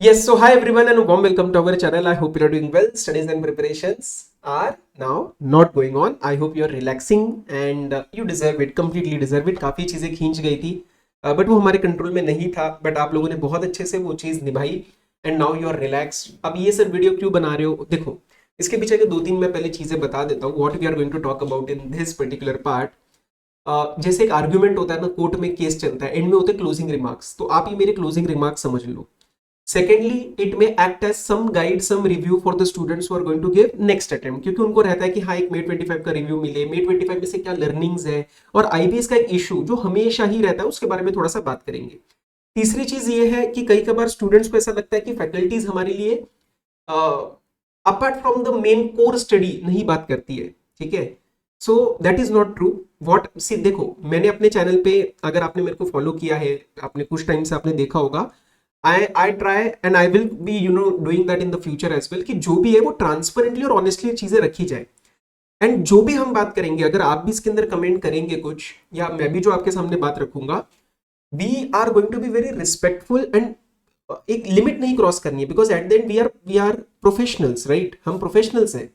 Yes, so hi everyone and a warm welcome to our channel. I hope you are doing well. Studies and preparations are now not going on. I hope you are relaxing and you deserve it, completely deserve it. काफ़ी चीज़ें खींच गई थी but वो हमारे control में नहीं था, बट आप लोगों ने बहुत अच्छे से वो चीज़ निभाई and now you are relax. अब ये सब वीडियो क्यों बना रहे हो? देखो, इसके पीछे के दो तीन मैं पहले चीज़ें बता देता हूँ. What we are going to talk about in this particular part. जैसे एक आर्ग्यूमेंट होता है ना, कोर्ट में केस चलता है, एंड में होते हैं क्लोजिंग रिमार्क्स. तो आप ये मेरे क्लोजिंग रिमार्क्स समझ लो. सेकेंडली, इट में act as some guide, some review for the students who are going to give next attempt, क्योंकि उनको रहता है कि हाँ, एक मे 25 का रिव्यू मिले, मे 25 में से क्या लर्निंग्स है, और आईबीएस का एक इशू जो हमेशा ही रहता है उसके बारे में थोड़ा सा बात करेंगे. तीसरी चीज ये है कि कई कबार स्टूडेंट्स को ऐसा लगता है कि फैकल्टीज हमारे लिए apart from the main core study नहीं बात करती है. ठीक है, so that is not true. What see, देखो, मैंने अपने चैनल पे, अगर आपने मेरे को फॉलो किया है, आपने कुछ टाइम से आपने देखा होगा, I try and I will be doing that in the future as well, कि जो भी है वो ट्रांसपेरेंटली और ऑनेस्टली चीजें रखी जाए. एंड जो भी हम बात करेंगे, अगर आप भी इसके अंदर कमेंट करेंगे कुछ, या मैं भी जो आपके सामने बात रखूंगा, we are going to be very respectful and एक लिमिट नहीं क्रॉस करनी है, because at the end we are professionals, right? हम प्रोफेशनल्स हैं.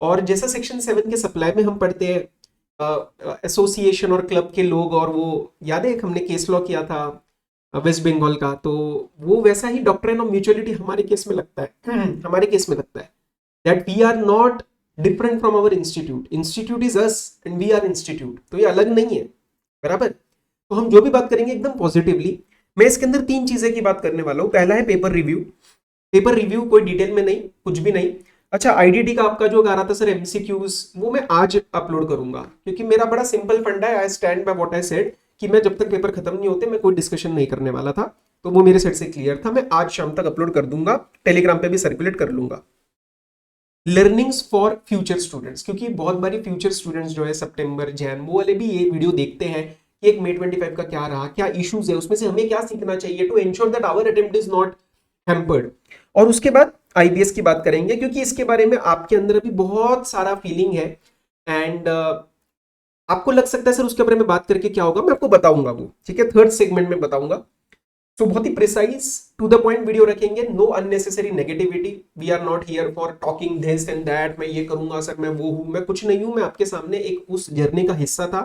और जैसा सेक्शन 7 के सप्लाई में हम पढ़ते हैं एसोसिएशन और क्लब के लोग, और वो याद है, एक हमने केस लॉ किया था वेस्ट बंगाल का, तो वो वैसा ही डॉक्ट्रिन ऑफ म्यूचुअलिटी हमारे केस में लगता है. हमारे केस में लगता है that we are not different from our institute. Institute is us and we are institute, तो ये अलग नहीं है, बराबर? तो हम जो भी बात करेंगे एकदम पॉजिटिवली. मैं इसके अंदर तीन चीजें की बात करने वाला हूँ. पहला है पेपर रिव्यू. पेपर रिव्यू कोई डिटेल में नहीं, कुछ भी नहीं. अच्छा, आईडीटी का आपका जो आ रहा था सर एमसीक्यूज, वो मैं आज अपलोड करूंगा, क्योंकि मेरा बड़ा सिंपल फंडा है. I stand by what I said कि मैं जब तक पेपर खत्म नहीं होते मैं कोई डिस्कशन नहीं करने वाला था. तो वो मेरे साइड से क्लियर था. मैं आज शाम तक अपलोड कर दूंगा, टेलीग्राम पे भी सर्कुलेट कर लूंगा. लर्निंग्स फॉर फ्यूचर स्टूडेंट्स, क्योंकि बहुत बारी फ्यूचर स्टूडेंट्स जो है सितंबर जैन वो वाले भी ये वीडियो देखते हैं कि एक मे 25 का क्या रहा, क्या इश्यूज है, उसमें से हमें क्या सीखना चाहिए to ensure that our attempt is not hampered. और उसके बाद आईबीएस की बात करेंगे, क्योंकि इसके बारे में आपके अंदर अभी बहुत सारा फीलिंग है एंड आपको लग सकता है सर उसके बारे में बात करके क्या होगा. मैं आपको बताऊंगा वो, ठीक है, थर्ड सेगमेंट में बताऊंगा. तो बहुत ही precise to the point video रखेंगे, no unnecessary negativity. We are not here for talking this and that, मैं ये करूंगा सर, मैं वो हूं, मैं कुछ नहीं हूं. मैं आपके सामने एक उस जर्नी का हिस्सा था,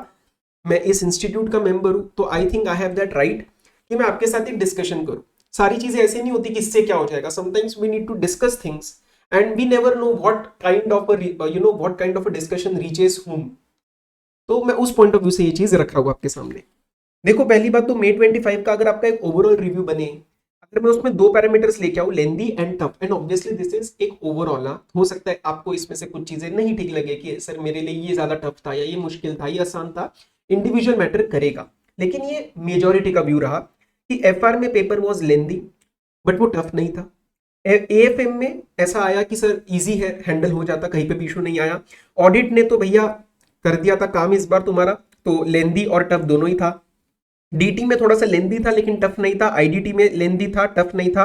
मैं इस इंस्टीट्यूट का मेंबर हूं, तो I think I have that right कि मैं आपके साथ एक डिस्कशन करूं. सारी चीजें ऐसे नहीं होती कि इससे क्या हो जाएगा. Sometimes we need to discuss things and we never know what kind of what kind of a discussion reaches whom. तो मैं उस पॉइंट ऑफ व्यू से ये चीज रख रहा हूँ आपके सामने. देखो, पहली बात तो मे 25 का अगर आपका एक ओवरऑल रिव्यू बने, अगर मैं उसमें दो पैरामीटर्स लेके आऊं, lengthy and tough, and obviously this is एक ओवरऑल. हो सकता है आपको इसमें से कुछ चीजें नहीं ठीक लगे कि सर मेरे लिए ये ज्यादा टफ था, या ये मुश्किल था, ये आसान था. इंडिविजुअल मैटर करेगा, लेकिन ये मेजोरिटी का व्यू रहा कि एफआर में पेपर वॉज लेंदी बट वो टफ नहीं था. एएफएम में ऐसा आया कि सर इजी है, हैंडल हो जाता, कहीं पे भी इशू नहीं आया. ऑडिट ने तो भैया कर दिया था काम इस बार तुम्हारा, तो लेंदी और टफ दोनों ही था. डीटी में थोड़ा सा लेंदी था लेकिन टफ नहीं था. आईडीटी में लेंदी था, टफ नहीं था.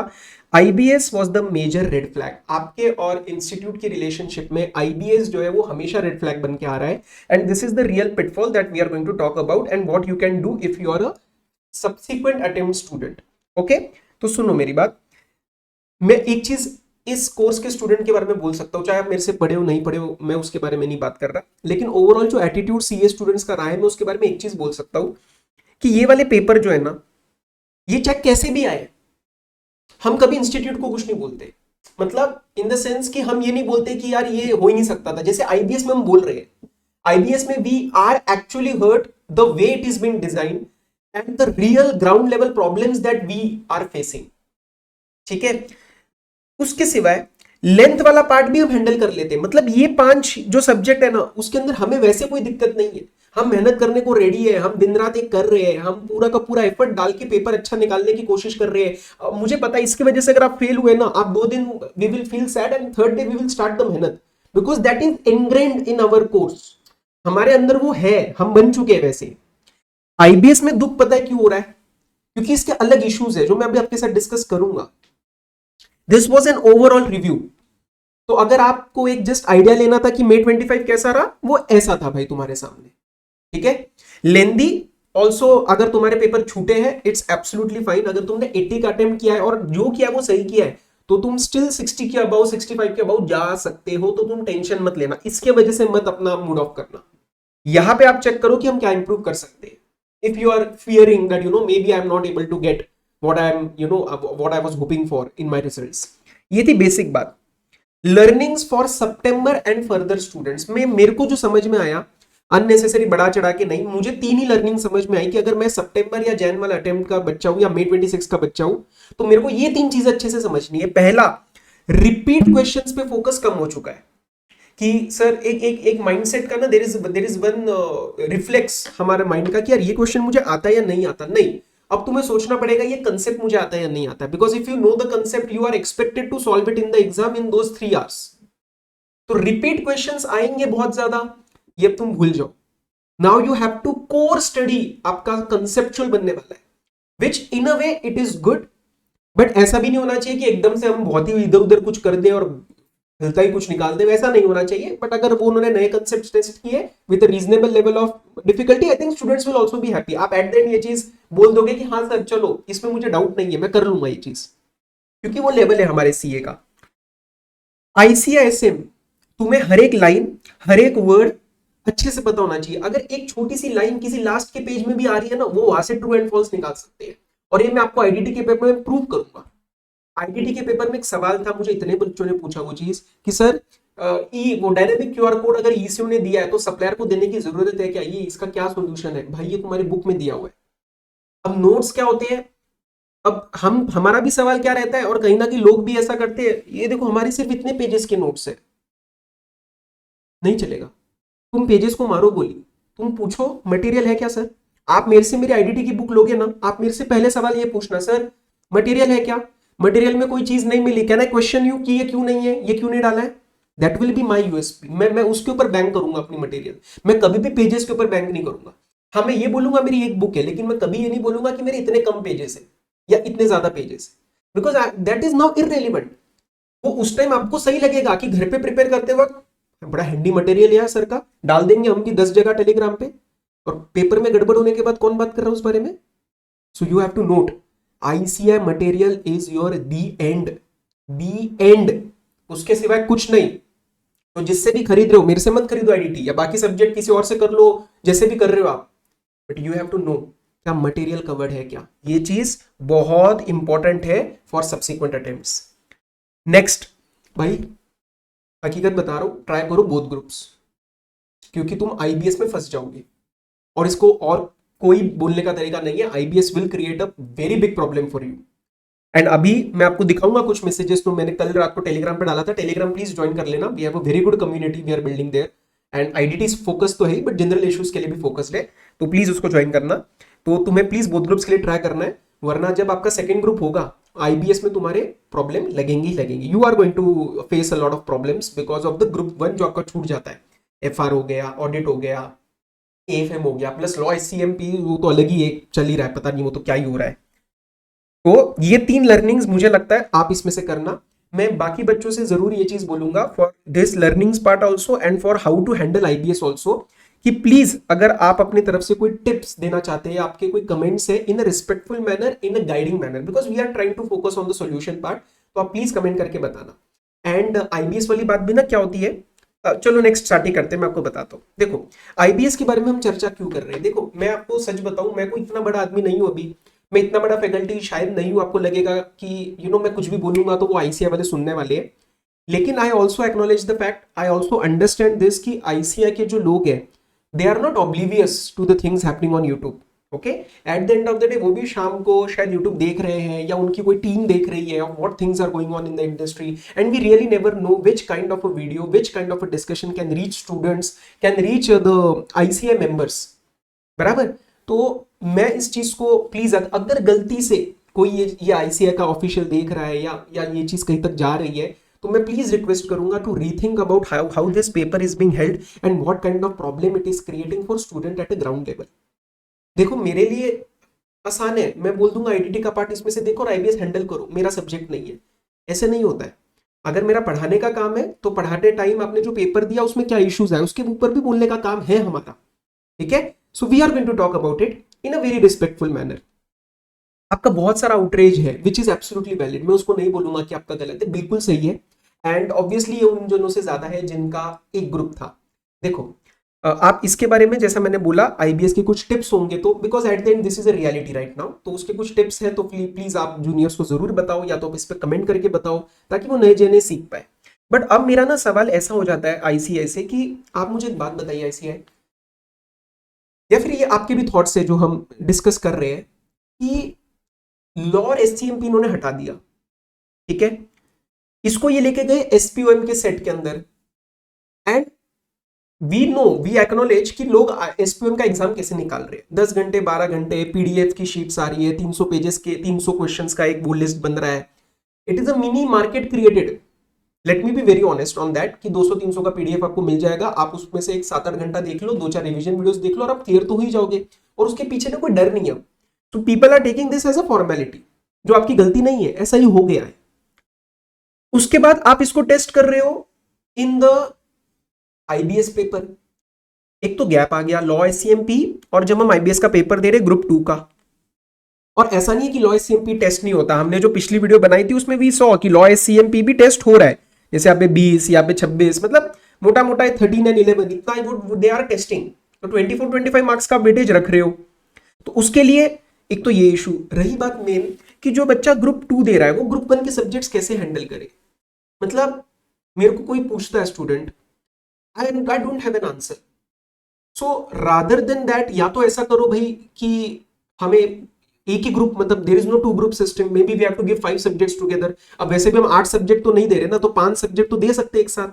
IBS was the major red flag. आपके और इंस्टीट्यूट की रिलेशनशिप में आईबीएस जो है वो हमेशा रेड फ्लैग बन के आ रहा है, and this is the real pitfall that we are going to talk about and what you can do if you are a subsequent attempt student. Okay, तो सुनो मेरी बात. मैं एक चीज इस कोर्स के स्टूडेंट के बारे में बोल सकता हूँ, चाहे आप मेरे से पढ़े हो नहीं पढ़े हो, मैं उसके बारे में नहीं बात कर रहा, लेकिन ओवरऑल जो एटीट्यूड सीए स्टूडेंट्स का रहा है, मैं उसके बारे में एक चीज बोल सकता हूँ कि ये वाले पेपर जो है ना, ये चाहे कैसे भी आए, हम कभी इंस्टीट्यूट को कुछ नहीं बोलते. मतलब इन द सेंस कि हम ये नहीं बोलते कि यार ये हो ही नहीं सकता था. जैसे आईबीएस में हम बोल रहे हैं, आईबीएस में we are actually hurt the way it is been design and the real ground level problems that we are facing. ठीक है, उसके सिवाय लेंथ वाला पार्ट भी हम हैंडल कर लेते हैं. मतलब ये 5 जो सब्जेक्ट है ना, उसके अंदर हमें वैसे कोई दिक्कत नहीं है. हम मेहनत करने को रेडी है, हम दिन रात एक कर रहे हैं, हम पूरा का पूरा एफर्ट डाल के पेपर अच्छा निकालने की कोशिश कर रहे हैं. मुझे पता है इसकी वजह से अगर आप फेल हुए ना, आप 2 दिन we will feel sad and third day we will start the मेहनत, because that is ingrained in our course. हमारे अंदर वो है, हम बन चुके हैं वैसे. आईबीएस में दुख पता है क्यों हो रहा है? क्योंकि इसके अलग इश्यूज है जो मैं अभी आपके साथ डिस्कस करूंगा. This was an overall review. तो अगर आपको एक जस्ट आइडिया लेना था कि मे 25 कैसा रहा, वो ऐसा था भाई तुम्हारे सामने. ठीक है, लेंदी ऑल्सो अगर तुम्हारे पेपर छूटे हैं इट्स एब्सोल्युटली फाइन। अगर तुमने 80 का अटेम्प्ट किया है और जो किया है वो सही किया है तो तुम स्टिल 60 के अबाउ 65 के अबाउ जा सकते हो, तो तुम टेंशन मत लेना, इसके वजह से मत अपना मूड ऑफ करना। यहां पे आप चेक करो कि हम क्या इंप्रूव कर सकते हैं। If you are fearing that maybe I am not able to get what I am what I was hoping for in my results. ये थी बेसिक बात। Learnings for September and further students में मेरे को जो समझ में आया, अननेसेसरी बढ़ा चढ़ा के नहीं, मुझे 3 ही लर्निंग समझ में आई कि अगर मैं सितंबर या जैन वाला अटेम्प्ट का बच्चा हूं या May 26 का बच्चा हूं तो मेरे को ये 3 चीजें अच्छे से समझनी है। पहला, रिपीट क्वेश्चंस पे फोकस कम हो चुका है कि सर एक एक एक माइंडसेट का ना देयर इज वन रिफ्लेक्स हमारे माइंड का कि यार ये क्वेश्चन मुझे आता है या नहीं आता। नहीं, अब तुम्हें सोचना पड़ेगा ये कंसेप्ट मुझे आता है या नहीं आता, because if you know the concept you are expected to solve it in the exam in those 3 hours. तो रिपीट क्वेश्चंस आएंगे बहुत ज्यादा, ये तुम भूल जाओ। Now you have to core study, आपका कंसेप्चुअल बनने वाला है, which in a way it is good, but ऐसा भी नहीं होना चाहिए कि एकदम से हम बहुत ही इधर उधर कुछ कर दें और हिलता ही कुछ निकाल दे, वैसा नहीं होना चाहिए। बट अगर वो उन्होंने नए कंसेप्ट टेस्ट किए with reasonable level of difficulty, I think students will also be happy. आप एट द एंड ये चीज बोल दोगे कि हाँ सर चलो इसमें मुझे डाउट नहीं है, मैं कर लूंगा ये चीज, क्योंकि वो लेवल है हमारे सीए का। आईसीआईएसएम, तुम्हें हर एक लाइन हर एक वर्ड अच्छे से पता होना चाहिए। अगर एक छोटी सी लाइन किसी लास्ट के पेज में भी आ रही है ना, वो वहां से ट्रू एंड फॉल्स निकाल सकते हैं, और ये मैं आपको आईडीटी के पेपर में प्रूव करूंगा। आईडीटी के पेपर में एक सवाल था, मुझे इतने बच्चों ने पूछा वो चीज कि सर वो डायनेमिक क्यूआर कोड अगर ईसीओ ने दिया है तो सप्लायर को देने की जरूरत है क्या, ये इसका क्या सोल्यूशन है? भाई ये तुम्हारी बुक में दिया हुआ है। अब नोट्स क्या होते हैं, अब हमारा भी सवाल क्या रहता है, और कहीं ना कहीं लोग भी ऐसा करते हैं, ये देखो हमारे सिर्फ इतने पेजेस के नोट्स है, नहीं चलेगा। तुम पेजेस को मारो गोली, तुम पूछो मटेरियल है क्या सर। आप मेरे से मेरी आईडीटी की बुक लोगे ना, आप मेरे से पहले सवाल ये पूछना सर मटेरियल है क्या, मटेरियल में कोई चीज नहीं मिली, कैन आई क्वेश्चन यू कि ये क्यों नहीं है, ये क्यों नहीं डाला है। That will be my USP. मैं उसके ऊपर बैंक करूंगा अपनी मटेरियल, मैं कभी भी पेजेस के ऊपर बैंक नहीं करूंगा। हाँ मैं ये बोलूंगा मेरी एक बुक है, लेकिन मैं कभी ये नहीं बोलूंगा कि मेरे इतने कम पेजेस है या इतने ज्यादा pages, because that is now irrelevant. वो उस टाइम आपको सही लगेगा कि घर पे प्रिपेयर करते वक्त बड़ा हैंडी मटेरियल है सर का, डाल देंगे हम भी 10 जगह टेलीग्राम पे, और पेपर में गड़बड़ होने के बाद कौन बात कर रहा है उस बारे में। So you have to note, ICI material is your the end, the end, उसके सिवाय कुछ नहीं। तो जिससे भी खरीद रहे हो, मेरे से मत खरीदो आईडीटी, या बाकी सब्जेक्ट किसी और से कर लो, जैसे भी कर रहे हो आप, but you have to know क्या मटेरियल कवर्ड है क्या। ये चीज बहुत इंपॉर्टेंट है फॉर सब्सिक्वेंट अटेम्प्ट्स। नेक्स्ट भाई, हकीकत बता रहा हूं, ट्राई करो बोथ ग्रुप्स, क्योंकि तुम आईबीएस में फंस जाओगे, और इसको और कोई बोलने का तरीका नहीं है। IBS will create a very big problem for you. And अभी मैं आपको दिखाऊंगा कुछ मैसेजेस, तो मैंने कल रात को टेलीग्राम पे डाला था, टेलीग्राम प्लीज ज्वाइन कर लेना। We have a very good community we are building there, and IDT focus तो है बट जनरल इश्यूज के लिए भी फोकस्ड है, तो प्लीज उसको ज्वाइन करना। तो तुम्हें प्लीज बोथ ग्रुप्स के लिए ट्राई करना है, वरना जब आपका सेकंड ग्रुप होगा आईबीएस में तुम्हारे प्रॉब्लम लगेंगे ही लगेंगे। You are going to face a lot of problems because of the group 1 जो आपका छूट जाता है। एफआर हो गया, ऑडिट हो गया, एएफएम हो गया, प्लस लॉ एससीएमपी, वो तो अलग ही एक चल ही रहा है, पता नहीं वो तो क्या ही हो रहा है। तो ये 3 लर्निंग्स मुझे लगता है आप इसमें से करना। मैं बाकी बच्चों से जरूर ये चीज बोलूंगा for this learnings part also and for how to handle IBS also, कि प्लीज अगर आप अपनी तरफ से कोई टिप्स देना चाहते हैं, आपके कोई कमेंट्स है, in a respectful manner, in a guiding manner, because we are trying to focus on the solution part, तो आप प्लीज कमेंट करके बताना। एंड आईबीएस वाली बात भी ना क्या होती है, चलो नेक्स्ट स्टार्ट ही करते हैं, मैं आपको बताता हूँ। देखो आईबीएस के बारे में हम चर्चा क्यों कर रहे हैं, देखो मैं आपको सच बताऊं, मैं कोई इतना बड़ा आदमी नहीं हूं अभी, मैं इतना बड़ा फैकल्टी शायद नहीं हूं, आपको लगेगा कि मैं कुछ भी बोलूंगा तो वो आईसीआई वाले सुनने वाले हैं, लेकिन I also acknowledge the fact, I also understand this कि आईसीआई के जो लोग हैं they are not oblivious to the things happening on YouTube. Okay, at the end of the day वो भी शाम को शायद यूट्यूब देख रहे हैं, या उनकी कोई टीम देख रही है of what things are going on in the industry, and we really never know which kind of a video, which kind of a discussion can reach students, can reach the ICI members, बराबर। तो मैं इस चीज को please, अगर गलती से कोई ये आईसीआई का ऑफिशियल देख रहा है या ये चीज कहीं तक जा रही है, तो मैं प्लीज रिक्वेस्ट करूंगा to rethink about how this paper is being held and what kind of problem it is creating for student at a ground level. देखो मेरे लिए आसान है, मैं बोल दूंगा आईडीटी का पार्ट इसमें से देखो और आईबीएस हैंडल करो, मेरा सब्जेक्ट नहीं है, ऐसे नहीं होता है। अगर मेरा पढ़ाने का काम है तो पढ़ाते टाइम आपने जो पेपर दिया उसमें क्या इश्यूज है उसके ऊपर भी बोलने का काम है हमारा, ठीक है। So we are going to talk about it. In a very respectful manner. आपका बहुत सारा आउटरेज है विच इज एब्सोल्युटली वैलिड, मैं उसको नहीं बोलूंगा कि आपका गलत है, बिल्कुल सही है। एंड ऑब्वियसली ये उन जनों से ज्यादा है जिनका एक ग्रुप था। देखो आप इसके बारे में जैसा मैंने बोला आईबीएस के कुछ टिप्स होंगे, तो because at the and this is a reality right now, तो उसके कुछ टिप्स हैं, तो प्लीज आप जूनियर्स को जरूर बताओ, या तो आप इस पर कमेंट करके बताओ ताकि वो नए जने सीख पाए। बट अब मेरा ना सवाल ऐसा हो जाता है आईसीआई से कि आप मुझे एक बात बताइए आईसीआई, या फिर ये आपके भी थॉट्स है जो हम डिस्कस कर रहे हैं कि लॉ और एससीएमपी इन्होंने हटा दिया, ठीक है, इसको ये लेके गए एसपीओएम के सेट के अंदर, and we know we acknowledge कि लोग एसपीओएम का एग्जाम कैसे निकाल रहे हैं, 10 घंटे 12 घंटे पीडीएफ की शीट्स आ रही है, 300 पेजेस के 300 क्वेश्चंस का एक वो लिस्ट बन रहा है। It is a mini market created, let me be very honest on that कि 200-300 का पीडीएफ आपको मिल जाएगा, आप उसमें से एक 7-8 घंटा देख लो, 2-4 रिवीजन वीडियोस देख लो और आप क्लियर तो हो ही जाओगे, और उसके पीछे ना कोई डर नहीं है। तो people are taking this as a formality, जो आपकी गलती नहीं है, ऐसा ही हो गया है। उसके बाद आप इसको टेस्ट कर रहे हो इन द आईबीएस पेपर, एक तो गैप आ गया लॉ एससीएमपी, और जब हम आईबीएस का पेपर दे रहे ग्रुप 2 का, और ऐसा नहीं है कि लॉ एससीएमपी टेस्ट नहीं होता, हमने जो पिछली वीडियो बनाई थी उसमें भी सौ कि लॉ एससीएमपी भी टेस्ट हो रहा है, जैसे यहाँ पे 20, यहाँ पे 26, मतलब मोटा मोटा 13 एंड 11 इतना दे आर टेस्टिंग, तो 24-25 मार्क्स का वेटेज रख रहे हो, तो उसके लिए एक तो ये इशू। रही बात मेन कि जो बच्चा ग्रुप 2 दे रहा है वो ग्रुप 1 के सब्जेक्ट्स कैसे हैंडल करे, मतलब मेरे को कोई पूछता है student, I don't have an answer. So rather than that, या तो ऐसा करो भाई कि हमें एक ही ग्रुप, मतलब there is no two group system, maybe we have to give 5 subjects together. अब वैसे भी हम 8 सब्जेक्ट तो नहीं दे रहे ना, तो 5 सब्जेक्ट तो दे सकते हैं एक साथ,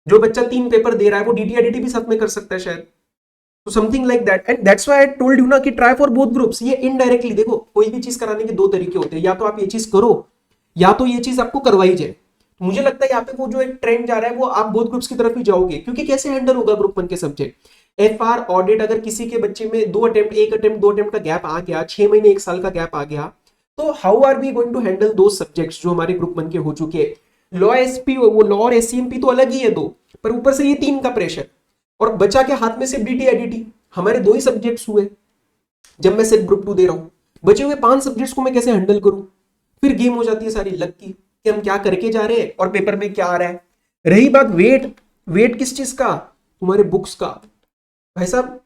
जो बच्चा 3 पेपर दे रहा है वो डीटीआईडीटी भी साथ में कर सकता है शायद, तो something like that. And that's why I told you ना कि ट्राई फॉर बोथ ग्रुप्स। ये इनडायरेक्टली देखो, कोई भी चीज कराने के दो तरीके होते हैं, या तो आप ये चीज करो या तो ये चीज आपको करवाई जाए। मुझे लगता है यहाँ पे वो जो एक ट्रेंड जा रहा है वो आप बोथ ग्रुप्स की तरफ ही जाओगे, क्योंकि कैसे हैंडल होगा ग्रुप 1 के सब्जेक्ट, एफआर ऑडिट, अगर किसी के बच्चे में 2 अटेम्प्ट का गैप आ गया, 6 महीने 1 साल का गैप आ गया, तो how are we going to handle दो सब्जेक्ट्स जो हमारे ग्रुप 1 के हो चुके हैं। लॉ एसपी, वो लॉ और एससीएमपी तो अलग ही है दो, पर ऊपर से ये 3 का प्रेशर, और बचा के हाथ में सिर्फ डीटीआईडीटी, हमारे 2 ही सब्जेक्ट्स हुए जब मैं सिर्फ ग्रुप 2 दे रहा हूं, बचे हुए 5 सब्जेक्ट्स को मैं कैसे हैंडल करूं। फिर गेम हो जाती है सारी लक की कि हम क्या करके जा रहे हैं और पेपर में क्या आ रहा है। रही बात वेट, वेट किस चीज का, तुम्हारे बुक्स का, भाई साहब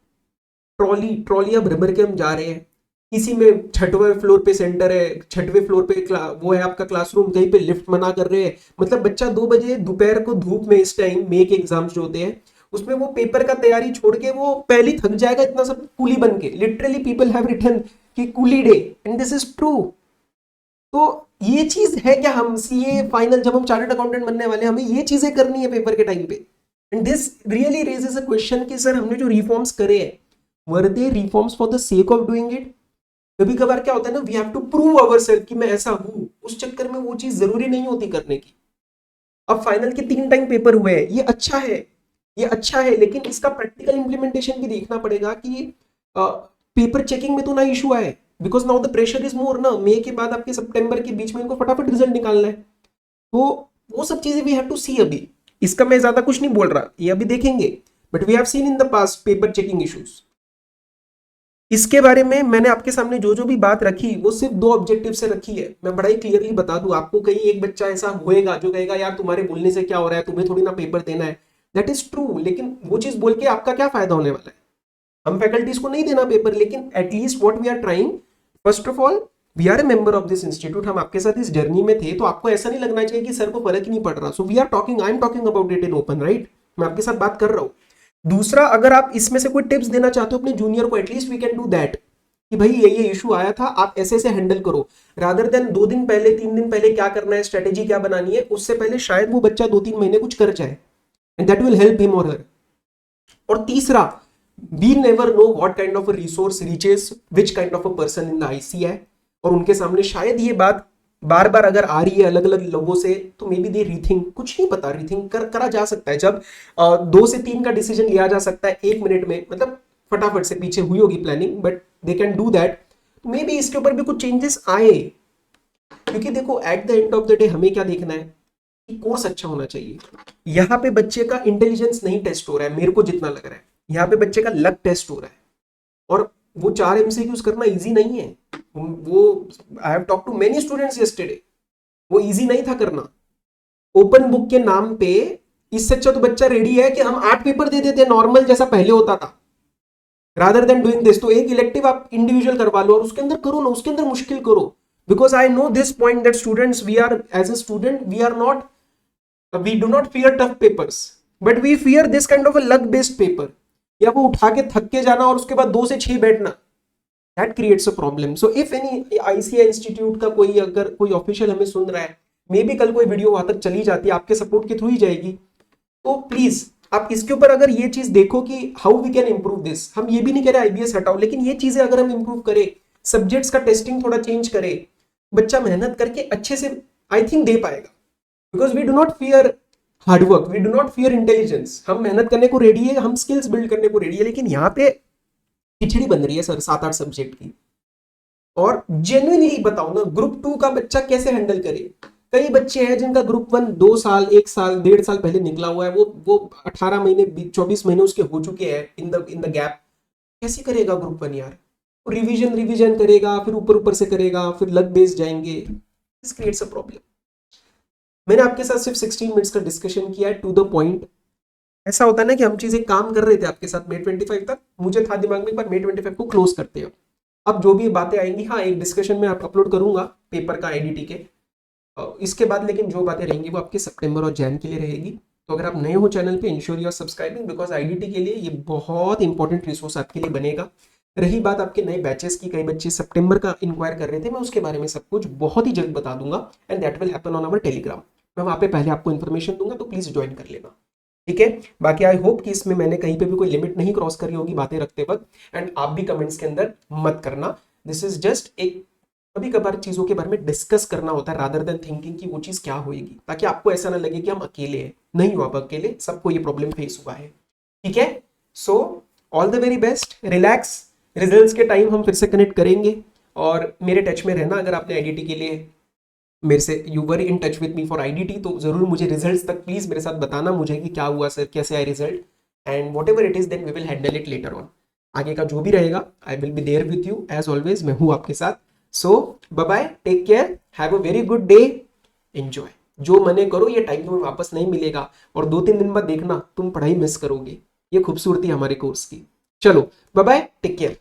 ट्रॉलियां भर भर के हम जा रहे हैं, किसी में 6वें फ्लोर पे सेंटर है, 6वें फ्लोर पे वो है आपका क्लासरूम, कहीं पे लिफ्ट मना कर रहे हैं, मतलब बच्चा 2 बजे दोपहर को धूप में, इस टाइम मे के एग्जाम्स जो होते हैं उसमें वो पेपर का तैयारी छोड़ के वो पहले थक जाएगा, इतना सब कूली बन के, लिटरली पीपल हैव रिटन कि coolie day, and this is true. तो ये चीज है क्या, हम सीए फाइनल जब हम चार्टर्ड अकाउंटेंट बनने वाले हैं हमें ये चीजें करनी है पेपर के टाइम पे। And this really raises a question कि सर हमने जो रिफॉर्म्स करे हैं were they reforms for the sake of doing it. कभी कभार क्या होता है ना, we have to prove ourself कि मैं ऐसा हूं, उस चक्कर में वो चीज जरूरी नहीं होती करने की। अब फाइनल के 3 टाइम पेपर हुए हैं, ये अच्छा है, ये अच्छा है, लेकिन इसका प्रैक्टिकल इंप्लीमेंटेशन भी देखना पड़ेगा कि पेपर चेकिंग में तो ना इशू आए, because now the pressure is more ना, मई के बाद आपके सितंबर के बीच में इनको फटाफट रिजल्ट निकालना है, तो वो सब चीजें वी हैव टू सी। अभी इसका मैं ज्यादा कुछ नहीं बोल रहा, ये अभी देखेंगे, but we have seen in the past paper checking issues. इसके बारे में मैंने आपके सामने जो जो भी बात रखी वो सिर्फ 2 ऑब्जेक्टिव से रखी है, मैं बड़ा ही क्लियरली बता दूं आपको। कहीं एक बच्चा ऐसा होएगा जो कहेगा यार तुम्हारे बोलने से क्या हो रहा है, तुम्हें थोड़ी ना पेपर देना है, दैट इज ट्रू, लेकिन वो चीज बोल के आपका क्या फायदा होने वाला है। हम फैकल्टीज को नहीं देना पेपर, लेकिन at least what we are trying, first of all we are a member of this institute, हम आपके साथ इस जर्नी में थे, तो आपको ऐसा नहीं लगना चाहिए कि सर को फर्क ही नहीं पड़ रहा। So we are talking, I am talking about it in open, right, मैं आपके साथ बात कर रहा हूं। दूसरा, अगर आप इसमें से कोई टिप्स देना चाहते हो अपने जूनियर को, at least we can do that कि भाई ये इशू आया था, आप ऐसे ऐसे हैंडल करो, रादर देन 2 दिन पहले 3 दिन पहले क्या करना है, स्ट्रेटेजी क्या बनानी है, उससे पहले शायद वो बच्चा 2-3 महीने कुछ कर जाए, and that will help him और हर। और तीसरा, we never know what kind of a resource reaches which kind of a person in the ICI, और उनके सामने शायद ये बात बार बार अगर आ रही है अलग अलग लोगों से, तो मे बी दे रीथिंक, कुछ नहीं पता, रीथिंक करा जा सकता है। जब 2 से 3 का डिसीजन लिया जा सकता है 1 मिनट में, मतलब फटाफट से, पीछे हुई होगी planning, but they can do that, may be इसके ऊपर भी कुछ चेंजेस आए। क्योंकि देखो eight the end of the day हमें क्या देखना है कि कोर्स अच्छा होना चाहिए। यहाँ पे बच्चे का इंटेलिजेंस नहीं टेस्ट हो रहा है, मेरे को जितना लग रहा है यहाँ पे बच्चे का लक टेस्ट हो रहा है, और वो 4 एमसीक्यूज करना इजी नहीं है। वो I have talk to many students yesterday, वो इजी नहीं था करना। ओपन बुक के नाम पे इससे अच्छा तो बच्चा रेडी है कि हम 8 पेपर दे देते नॉर्मल जैसा पहले होता था, रादर देन डूइंग दिस। तो एक इलेक्टिव आप इंडिविजुअल करवा लो और उसके अंदर करो ना, उसके अंदर मुश्किल करो। Because I know this point that students, we are as a student we are not, we do not fear tough papers, but we fear this kind of a luck based paper, या वो उठा के थक के जाना और उसके बाद 2 से 6 बैठना, that creates a problem. So if any ICI institute का कोई अगर कोई ऑफिशियल हमें सुन रहा है, मे बी कल कोई वीडियो वहां तक चली जाती है, आपके सपोर्ट के थ्रू ही जाएगी, तो प्लीज आप इसके ऊपर अगर ये चीज देखो कि how we can improve this. हम ये भी नहीं कह रहे आईबीएस हटाओ, लेकिन ये चीजें अगर हम इंप्रूव करें, सब्जेक्ट्स का टेस्टिंग थोड़ा चेंज करें, बच्चा मेहनत करके अच्छे से आई थिंक दे पाएगा। Because we do not fear hard work, we do not fear intelligence, हम मेहनत करने को रेडी है, हम स्किल्स बिल्ड करने को रेडी है। लेकिन यहाँ पे खिचड़ी बन रही है सर 7-8 सब्जेक्ट की। और जेन्युइनली बताओ ना, ग्रुप 2 का बच्चा कैसे हैंडल करे? कई बच्चे हैं जिनका ग्रुप 1 2 साल 1 साल 1.5 साल पहले निकला हुआ है, वो 18 महीने 24 महीने उसके हो चुके हैं इन द गैप। कैसे करेगा ग्रुप 1 यार? रिवीजन रिवीजन करेगा, फिर ऊपर ऊपर से करेगा, फिर लक बेस जाएंगे, दिस क्रिएट्स अ प्रॉब्लम। मैंने आपके साथ सिर्फ 16 मिनट्स का डिस्कशन किया है, टू द पॉइंट। ऐसा होता है ना कि हम चीजें काम कर रहे थे आपके साथ May 25 तक, मुझे था दिमाग में एक बार May 25 को क्लोज करते हैं। अब जो भी बातें आएंगी, हाँ एक डिस्कशन में आप अपलोड करूंगा पेपर का आईडीटी के, इसके बाद लेकिन जो बातें रहेंगी वो आपके सितंबर और जैन के लिए रहेगी। तो अगर आप नए हो चैनल पे, ensure you are subscribing, because IDT के लिए ये बहुत इंपॉर्टेंट रिसोर्स आपके लिए बनेगा। रही बात आपके नए बैचेस की, कई बच्चे सितंबर का इंक्वायर कर रहे थे, मैं उसके बारे में सब कुछ बहुत ही जल्द बता दूंगा, and that will happen on our Telegram. मैं वहां पे पहले आपको इन्फॉर्मेशन दूंगा, तो प्लीज ज्वाइन कर लेना, ठीक है। बाकी आई होप कि इसमें मैंने कहीं पे भी कोई लिमिट नहीं क्रॉस करी होगी बातें रखते वक्त, एंड आप भी कमेंट्स के अंदर मत करना। दिस इज जस्ट एक कभी कभार चीजों के बारे में डिस्कस करना होता है, रादर देन थिंकिंग कि वो चीज क्या होगी, ताकि आपको ऐसा ना लगे कि हम अकेले हैं। नहीं हो आप अकेले, सबको ये प्रॉब्लम फेस हुआ है, ठीक है। So all the very best, relax, results के टाइम हम फिर से कनेक्ट करेंगे, और मेरे टच में रहना। अगर आपने आईडीटी के लिए मेरे से, you were in touch with me for IDT, तो जरूर मुझे रिजल्ट्स तक प्लीज मेरे साथ बताना मुझे कि क्या हुआ सर, कैसे आए result, and whatever it is then we will handle it later on. आगे का जो भी रहेगा, I will be there with you as always, मैं हूं आपके साथ। So bye bye, take care, have a very good day, enjoy. जो मने करो, ये टाइम तुम्हें वापस नहीं मिलेगा, और 2-3 दिन बाद देखना तुम पढ़ाई मिस करोगे। ये खूबसूरती हमारे कोर्स की। चलो बाय बाय, टेक केयर।